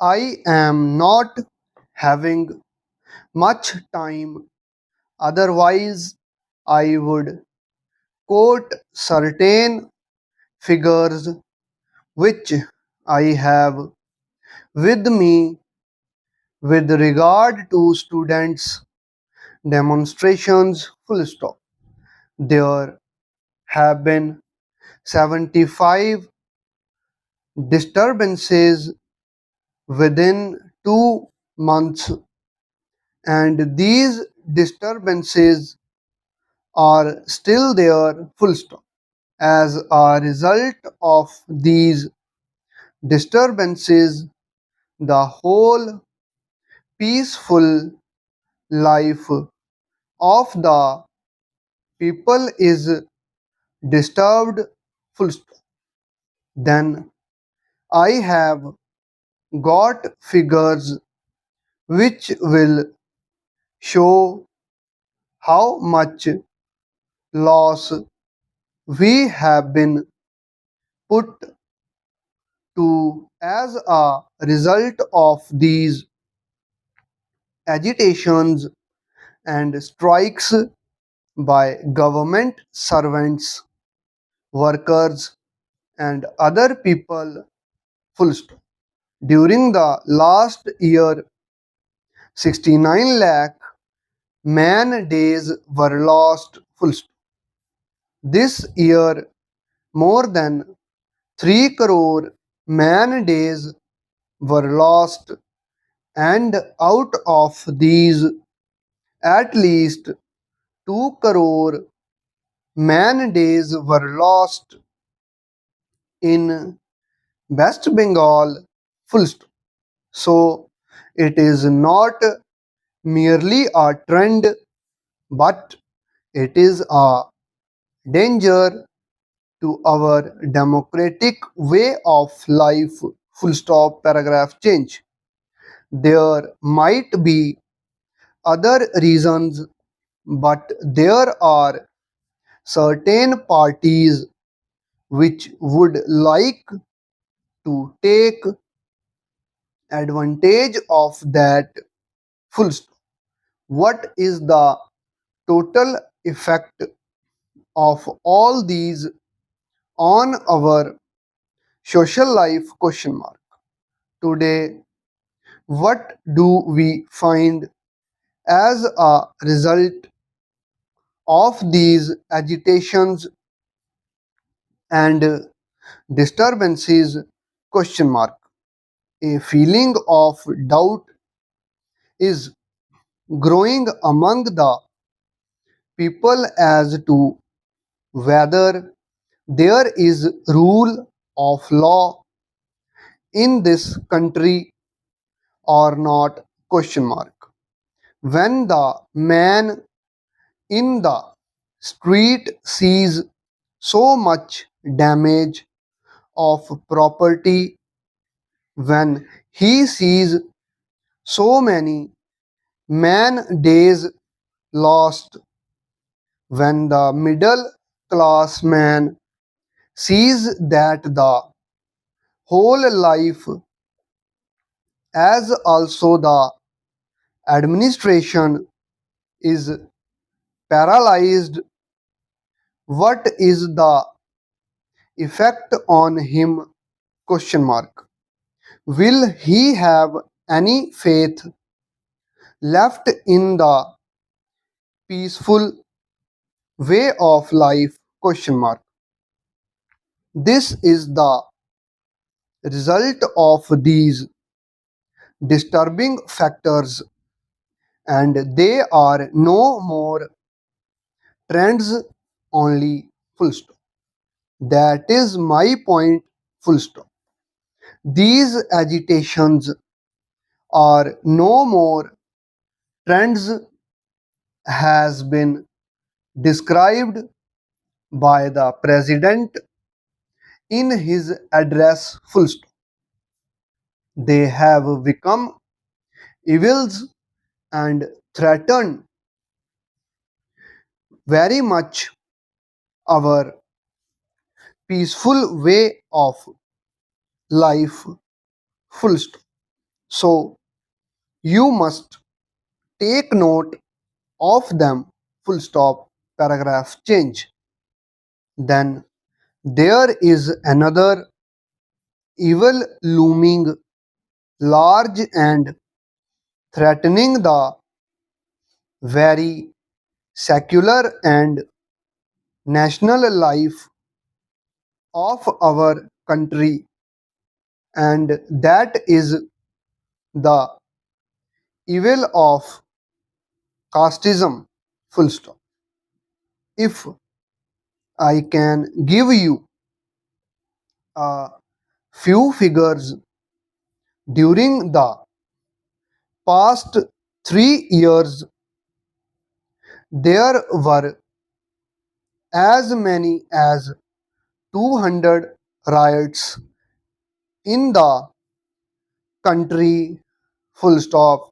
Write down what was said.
I am not having much time, otherwise, I would quote certain figures which I have with me with regard to students' demonstrations. Full stop. There have been 75 disturbances within 2 months, and these disturbances are still there. Full stop. As a result of these disturbances, the whole peaceful life of the people is disturbed. Full stop. Then I have got figures which will show how much loss we have been put to as a result of these agitations and strikes by government servants, workers, and other people. Full stop. During the last year, 69 lakh man days were lost. Full stop. This year, more than 3 crore man days were lost, and out of these, at least 2 crore man days were lost in West Bengal. Full stop. So it is not merely a trend, but it is a danger to our democratic way of life. Full stop. Paragraph change. There might be other reasons, but there are certain parties which would like to take advantage of that. Full stop. What is the total effect of all these on our social life? Question mark. Today, what do we find as a result of these agitations and disturbances? Question mark. A feeling of doubt is growing among the people as to whether there is rule of law in this country or not? Question mark. When the man in the street sees so much damage of property, when he sees so many man days lost, when the middle class man sees that the whole life, as also the administration, is paralyzed, what is the effect on him? Question mark. Will he have any faith left in the peaceful way of life? Question mark. This is the result of these disturbing factors, and they are no more trends only. Full stop. That is my point. Full stop. These agitations are no more trends has been described by the president in his address. Full stop. They have become evils and threaten very much our peaceful way of life. Full stop. So you must take note of them. Full stop. Paragraph change. Then there is another evil looming large and threatening the very secular and national life of our country, and that is the evil of casteism. Full stop. If I can give you a few figures during the past 3 years, there were as many as 200 riots in the country. Full stop.